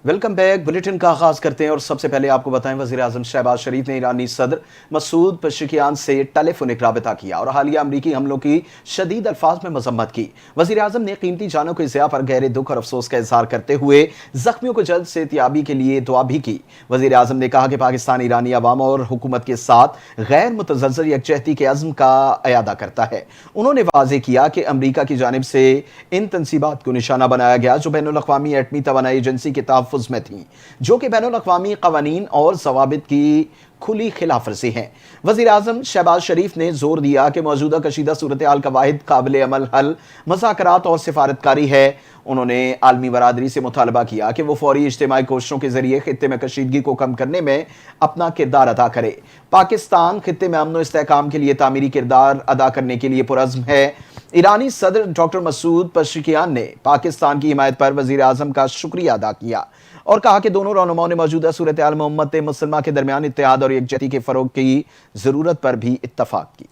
Welcome back. Bulletin کا آغاز کرتے ہیں اور سب سے پہلے آپ کو بتائیں وزیر اعظم شہباز شریف نے ایرانی صدر مسعود پزشکیان سے ٹیلی فونک رابطہ کیا اور حالیہ امریکی حملوں کی شدید الفاظ میں مذمت کی۔ وزیر اعظم نے قیمتی جانوں کی ضیاع پر گہرے دکھ اور افسوس کا اظہار کرتے ہوئے زخمیوں کو جلد صحتیابی کے لیے دعا بھی کی۔ وزیر اعظم نے کہا کہ پاکستان ایرانی عوام اور حکومت کے ساتھ غیر متزلزل یکجہتی کے عزم کا اعادہ کرتا ہے۔ انہوں نے واضح کیا کہ امریکہ کی جانب سے ان تنصیبات کو نشانہ بنایا گیا جو بین الاقوامی ایٹمی توانائی ایجنسی کے تحفظ میں تھیں، جو کہ بین الاقوامی قوانین اور ضوابط کی کھلی خلاف ورزی ہیں۔ وزیر اعظم شہباز شریف نے زور دیا کہ موجودہ کشیدہ صورتحال کا واحد قابل عمل حل مذاکرات اور سفارتکاری ہے۔ انہوں نے عالمی برادری سے مطالبہ کیا کہ وہ فوری اجتماعی کوششوں کے ذریعے خطے میں کشیدگی کو کم کرنے میں اپنا کردار ادا کرے۔ پاکستان خطے میں امن و استحکام کے لیے تعمیری کردار ادا کرنے کے لیے پرعزم ہے۔ ایرانی صدر ڈاکٹر مسعود پزشکیان نے پاکستان کی حمایت پر وزیر اعظم کا شکریہ ادا کیا اور کہا کہ دونوں رہنماؤں نے موجودہ صورتحال میں امت مسلمہ کے درمیان اتحاد اور یکجہتی کے فروغ کی ضرورت پر بھی اتفاق کی۔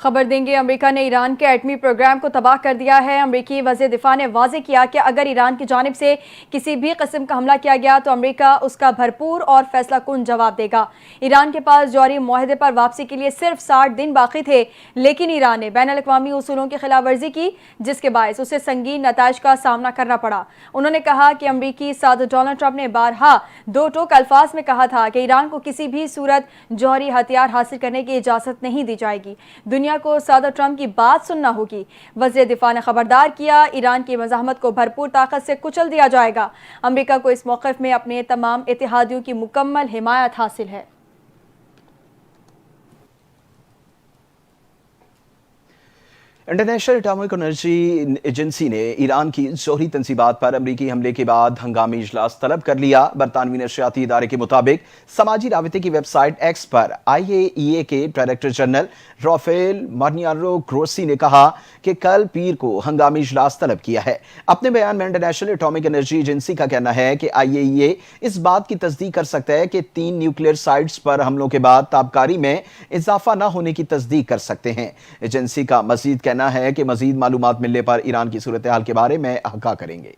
خبر دیں گے، امریکہ نے ایران کے ایٹمی پروگرام کو تباہ کر دیا ہے۔ امریکی وزیر دفاع نے واضح کیا کہ اگر ایران کی جانب سے کسی بھی قسم کا حملہ کیا گیا تو امریکہ اس کا بھرپور اور فیصلہ کن جواب دے گا۔ ایران کے پاس جوہری معاہدے پر واپسی کے لیے صرف 60 دن باقی تھے، لیکن ایران نے بین الاقوامی اصولوں کی خلاف ورزی کی، جس کے باعث اسے سنگین نتائج کا سامنا کرنا پڑا۔ انہوں نے کہا کہ امریکی صدر ڈونلڈ ٹرمپ نے بارہا دو ٹوک الفاظ میں کہا تھا کہ ایران کو کسی بھی صورت جوہری ہتھیار حاصل کرنے کی اجازت نہیں دی جائے گی۔ دنیا کو صدر ٹرمپ کی بات سننا ہوگی۔ وزیر دفاع نے خبردار کیا، ایران کی مزاحمت کو بھرپور طاقت سے کچل دیا جائے گا۔ امریکہ کو اس موقف میں اپنے تمام اتحادیوں کی مکمل حمایت حاصل ہے۔ انٹرنیشنل اٹامک انرجی ایجنسی نے ایران کی جوہری تنصیبات پر امریکی حملے کے بعد ہنگامی اجلاس طلب کر لیا۔ برطانوی نشریاتی ادارے کے مطابق سماجی رابطے کی ویب سائٹ ایکس پر IAEA کے ڈائریکٹر جنرل رافیل مارنیارو گروسی نے کہا کہ کل پیر کو ہنگامی اجلاس طلب کیا ہے۔ اپنے بیان میں انٹرنیشنل اٹامک انرجی ایجنسی کا کہنا ہے کہ IAEA اس بات کی تصدیق کر سکتا ہے کہ 3 نیوکلیئر سائٹس پر حملوں کے بعد تابکاری میں اضافہ نہ ہونے کی تصدیق کر سکتے ہیں۔ ایجنسی کا مزید کہنا ہے کہ مزید معلومات ملنے پر ایران کی صورتحال کے بارے میں آگاہ کریں گے۔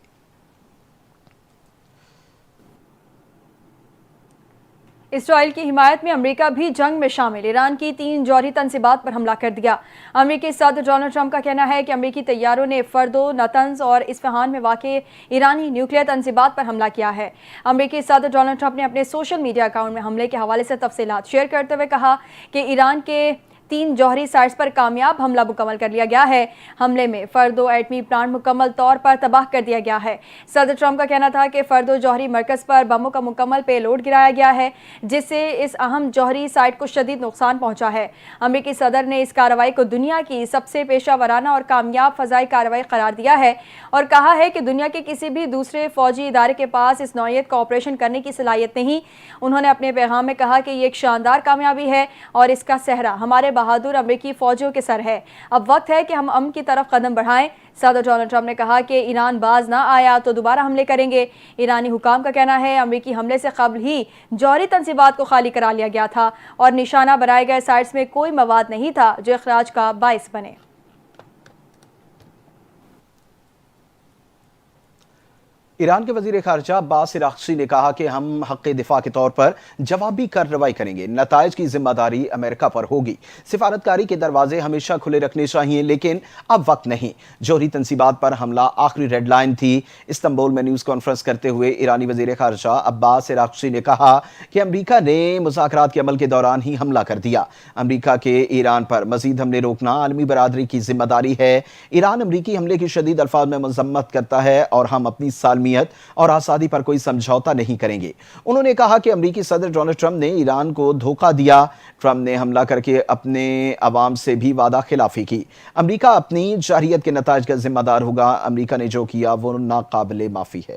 اسرائیل کی حمایت میں امریکہ بھی جنگ میں شامل، ایران کی 3 جوہری تنصیبات پر حملہ کر دیا۔ امریکی صدر ڈونلڈ ٹرمپ کا کہنا ہے کہ امریکی طیاروں نے فردو، نتنز اور اصفہان میں واقع ایرانی نیوکلیئر تنصیبات پر حملہ کیا ہے۔ امریکی صدر ڈونلڈ ٹرمپ نے اپنے سوشل میڈیا اکاؤنٹ میں حملے کے حوالے سے تفصیلات شیئر کرتے ہوئے کہا کہ ایران کے 3 جوہری سائٹس پر کامیاب حملہ مکمل کر لیا گیا ہے۔ حملے میں فردو ایٹمی پلانٹ مکمل طور پر تباہ کر دیا گیا ہے۔ صدر ٹرمپ کا کہنا تھا کہ فردو جوہری مرکز پر بموں کا مکمل پے لوڈ گرایا گیا ہے، جس سے اس اہم جوہری سائٹ کو شدید نقصان پہنچا ہے۔ امریکی صدر نے اس کارروائی کو دنیا کی سب سے پیشہ ورانہ اور کامیاب فضائی کارروائی قرار دیا ہے اور کہا ہے کہ دنیا کے کسی بھی دوسرے فوجی ادارے کے پاس اس نوعیت کا آپریشن کرنے کی صلاحیت نہیں۔ انہوں نے اپنے پیغام میں کہا کہ یہ ایک شاندار کامیابی ہے اور اس کا سہرا ہمارے بہادر امریکی فوجیوں کے سر ہے۔ اب وقت ہے کہ ہم امن کی طرف قدم بڑھائیں۔ صدر ڈونلڈ ٹرمپ نے کہا کہ ایران باز نہ آیا تو دوبارہ حملے کریں گے۔ ایرانی حکام کا کہنا ہے امریکی حملے سے قبل ہی جوہری تنصیبات کو خالی کرا لیا گیا تھا اور نشانہ بنائے گئے سائٹس میں کوئی مواد نہیں تھا جو اخراج کا باعث بنے۔ ایران کے وزیر خارجہ عباس عراقچی نے کہا کہ ہم حق دفاع کے طور پر جوابی کارروائی کریں گے، نتائج کی ذمہ داری امریکہ پر ہوگی۔ سفارتکاری کے دروازے ہمیشہ کھلے رکھنے چاہیے، لیکن اب وقت نہیں۔ جوہری تنصیبات پر حملہ آخری ریڈ لائن تھی۔ استنبول میں نیوز کانفرنس کرتے ہوئے ایرانی وزیر خارجہ عباس عراقچی نے کہا کہ امریکہ نے مذاکرات کے عمل کے دوران ہی حملہ کر دیا۔ امریکہ کے ایران پر مزید حملے روکنا عالمی برادری کی ذمہ داری ہے۔ ایران امریکی حملے کی شدید الفاظ میں مذمت کرتا ہے اور ہم اپنی اور آزادی پر کوئی سمجھوتا نہیں کریں گے۔ انہوں نے کہا کہ امریکی صدر ڈونلڈ ٹرمپ نے ایران کو دھوکہ دیا۔ ٹرمپ نے حملہ کر کے اپنے عوام سے بھی وعدہ خلافی کی۔ امریکہ اپنی جارحیت کے نتائج کا ذمہ دار ہوگا۔ امریکہ نے جو کیا وہ ناقابل معافی ہے۔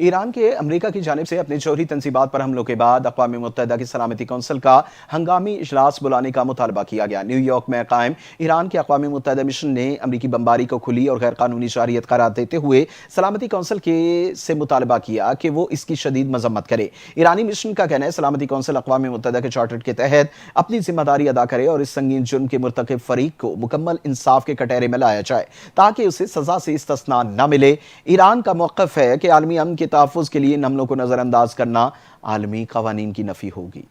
ایران کے امریکہ کی جانب سے اپنے جوہری تنصیبات پر حملوں کے بعد اقوام متحدہ کی سلامتی کونسل کا ہنگامی اجلاس بلانے کا مطالبہ کیا گیا۔ نیو یارک میں قائم ایران کے اقوام متحدہ مشن نے امریکی بمباری کو کھلی اور غیر قانونی جارحیت قرار دیتے ہوئے سلامتی کونسل سے مطالبہ کیا کہ وہ اس کی شدید مذمت کرے۔ ایرانی مشن کا کہنا ہے سلامتی کونسل اقوام متحدہ کے چارٹر کے تحت اپنی ذمہ داری ادا کرے اور اس سنگین جرم کے مرتکب فریق کو مکمل انصاف کے کٹہرے میں لایا جائے تاکہ اسے سزا سے استثناء نہ ملے۔ ایران کا موقف ہے کہ عالمی امن کے تحفظ کے لیے ان حملوں کو نظر انداز کرنا عالمی قوانین کی نفی ہوگی۔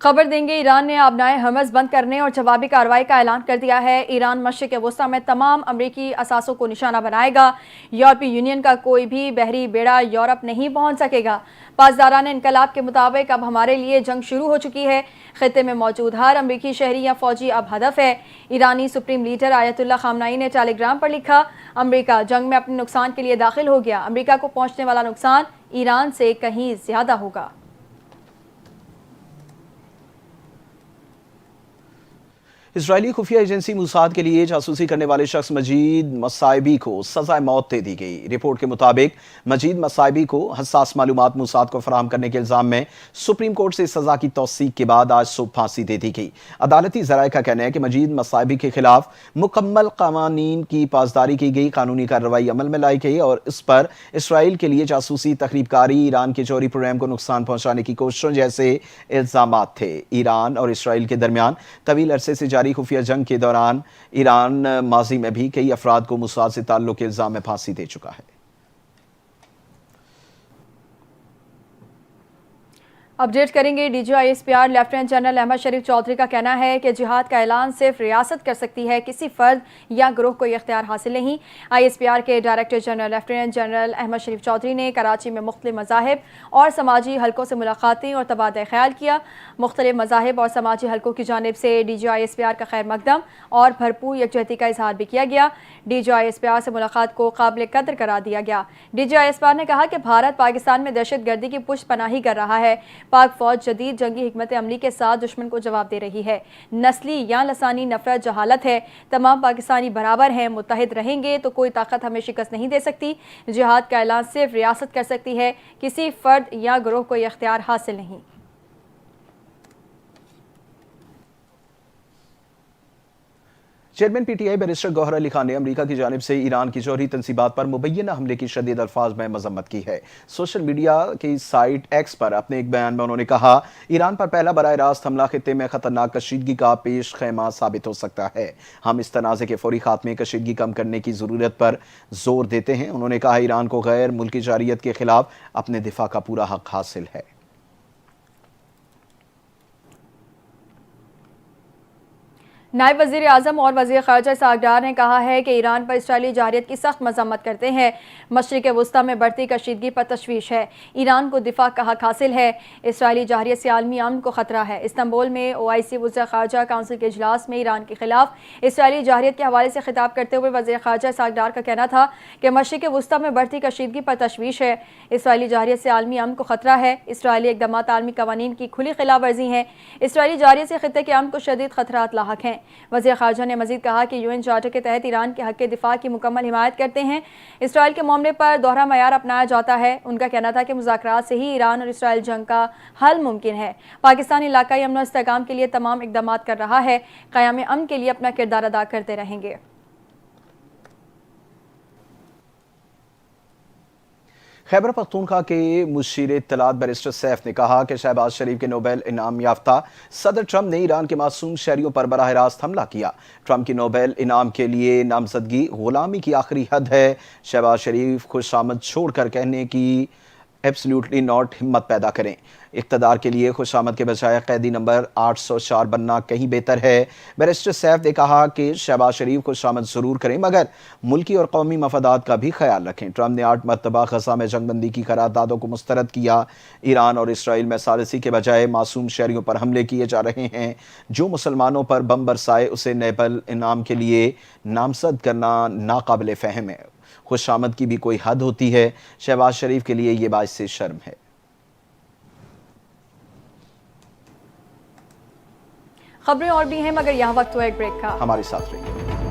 خبر دیں گے ایران نے آبنائے ہرمز بند کرنے اور جوابی کارروائی کا اعلان کر دیا ہے۔ ایران مشرق وسطیٰ میں تمام امریکی اثاثوں کو نشانہ بنائے گا۔ یورپی یونین کا کوئی بھی بحری بیڑا یورپ نہیں پہنچ سکے گا۔ پاسداران انقلاب کے مطابق اب ہمارے لیے جنگ شروع ہو چکی ہے۔ خطے میں موجود ہر امریکی شہری یا فوجی اب ہدف ہے۔ ایرانی سپریم لیڈر آیت اللہ خامنائی نے ٹیلی گرام پر لکھا، امریکہ جنگ میں اپنے نقصان کے لیے داخل ہو گیا۔ امریکہ کو پہنچنے والا نقصان ایران سے کہیں زیادہ ہوگا۔ اسرائیلی خفیہ ایجنسی موساد کے لیے جاسوسی کرنے والے شخص مجید مصائبی کو سزائے موت دے دی گئی۔ رپورٹ کے مطابق مجید مصائبی کو حساس معلومات موساد کو فراہم کرنے کے الزام میں سپریم کورٹ سے سزا کی توثیق کے بعد آج صبح پھانسی دے دی گئی۔ عدالتی ذرائع کا کہنا ہے کہ مجید مصائبی کے خلاف مکمل قوانین کی پاسداری کی گئی، قانونی کارروائی عمل میں لائی گئی اور اس پر اسرائیل کے لیے جاسوسی، تخریب کاری، ایران کے جوہری پروگرام کو نقصان پہنچانے کی کوششوں جیسے الزامات تھے۔ ایران اور اسرائیل کے درمیان طویل عرصے سے جاری خفیہ جنگ کے دوران ایران ماضی میں بھی کئی افراد کو موساد سے تعلق کے الزام میں پھانسی دے چکا ہے۔ اپڈیٹ کریں گے D G I S P R lieutenant general Ahmed Sharif Chaudhry کا کہنا ہے کہ جہاد کا اعلان صرف ریاست کر سکتی ہے، کسی فرد یا گروہ کو یہ اختیار حاصل نہیں۔ آئی ایس پی آر کے director general lieutenant general Ahmed Sharif Chaudhry نے کراچی میں مختلف مذاہب اور سماجی حلقوں سے ملاقاتیں اور تبادلہ خیال کیا۔ مختلف مذاہب اور سماجی حلقوں کی جانب سے D G I S P R کا خیر مقدم اور بھرپور یکجہتی کا اظہار بھی کیا گیا۔ D G I S P R سے ملاقات کو قابل قدر قرار دیا گیا۔ D G I S P R نے کہا کہ بھارت پاکستان میں دہشت گردی کی پشت پناہی کر رہا ہے۔ پاک فوج جدید جنگی حکمت عملی کے ساتھ دشمن کو جواب دے رہی ہے۔ نسلی یا لسانی نفرت جہالت ہے۔ تمام پاکستانی برابر ہیں، متحد رہیں گے تو کوئی طاقت ہمیں شکست نہیں دے سکتی۔ جہاد کا اعلان صرف ریاست کر سکتی ہے، کسی فرد یا گروہ کو یہ اختیار حاصل نہیں۔ Chairman P T I barrister Gohar Ali Khan نے امریکہ کی جانب سے ایران کی جوہری تنصیبات پر مبینہ حملے کی شدید الفاظ میں مذمت کی ہے۔ سوشل میڈیا کی سائٹ ایکس پر اپنے ایک بیان میں انہوں نے کہا، ایران پر پہلا براہ راست حملہ خطے میں خطرناک کشیدگی کا پیش خیمہ ثابت ہو سکتا ہے۔ ہم اس تنازع کے فوری خاتمے، کشیدگی کم کرنے کی ضرورت پر زور دیتے ہیں۔ انہوں نے کہا ایران کو غیر ملکی جارحیت کے خلاف اپنے دفاع کا پورا حق حاصل ہے۔ نائب وزیر اعظم اور وزیر خارجہ اسحاق ڈار نے کہا ہے کہ ایران پر اسرائیلی جارحیت کی سخت مذمت کرتے ہیں۔ مشرق وسطیٰ میں بڑھتی کشیدگی پر تشویش ہے۔ ایران کو دفاع کا حق حاصل ہے۔ اسرائیلی جارحیت سے عالمی امن کو خطرہ ہے۔ استنبول میں OIC وزراء خارجہ کونسل کے اجلاس میں ایران کے خلاف اسرائیلی جارحیت کے حوالے سے خطاب کرتے ہوئے وزیر خارجہ اسحاق ڈار کا کہنا تھا کہ مشرق وسطیٰ میں بڑھتی کشیدگی پر تشویش ہے۔ اسرائیلی جارحیت سے عالمی امن کو خطرہ ہے۔ اسرائیلی اقدامات عالمی قوانین کی کھلی خلاف ورزی ہیں۔ اسرائیلی جارحیت سے خطے کے امن کو شدید خطرات لاحق ہیں۔ وزیر خارجہ نے مزید کہا کہ UN چارٹر کے تحت ایران کے حق دفاع کی مکمل حمایت کرتے ہیں۔ اسرائیل کے معاملے پر دوہرا معیار اپنایا جاتا ہے۔ ان کا کہنا تھا کہ مذاکرات سے ہی ایران اور اسرائیل جنگ کا حل ممکن ہے۔ پاکستان علاقائی امن و استحکام کے لیے تمام اقدامات کر رہا ہے، قیام امن کے لیے اپنا کردار ادا کرتے رہیں گے۔ خیبر پختونخوا کے مشیر اطلاعات بیرسٹر سیف نے کہا کہ شہباز شریف کے نوبل انعام یافتہ صدر ٹرمپ نے ایران کے معصوم شہریوں پر براہ راست حملہ کیا۔ ٹرمپ کی نوبل انعام کے لیے نامزدگی غلامی کی آخری حد ہے۔ شہباز شریف خوش آمد چھوڑ کر کہنے کی ایبسلیوٹلی ناٹ ہمت پیدا کریں۔ اقتدار کے لیے خوش آمد کے بجائے قیدی نمبر 804 بننا کہیں بہتر ہے۔ بیرسٹر سیف نے کہا کہ شہباز شریف خوش آمد ضرور کریں مگر ملکی اور قومی مفادات کا بھی خیال رکھیں۔ ٹرمپ نے 8 مرتبہ غزہ میں جنگ بندی کی قراردادوں کو مسترد کیا۔ ایران اور اسرائیل میں ثالثی کے بجائے معصوم شہریوں پر حملے کیے جا رہے ہیں۔ جو مسلمانوں پر بم برسائے اسے نوبل انعام کے لیے نامزد کرنا ناقابل فہم ہے۔ خوش آمد کی بھی کوئی حد ہوتی ہے۔ شہباز شریف کے لیے یہ باعث شرم ہے۔ خبریں اور بھی ہیں مگر یہاں وقت ہوا ایک بریک کا۔ ہمارے ساتھ رہیے۔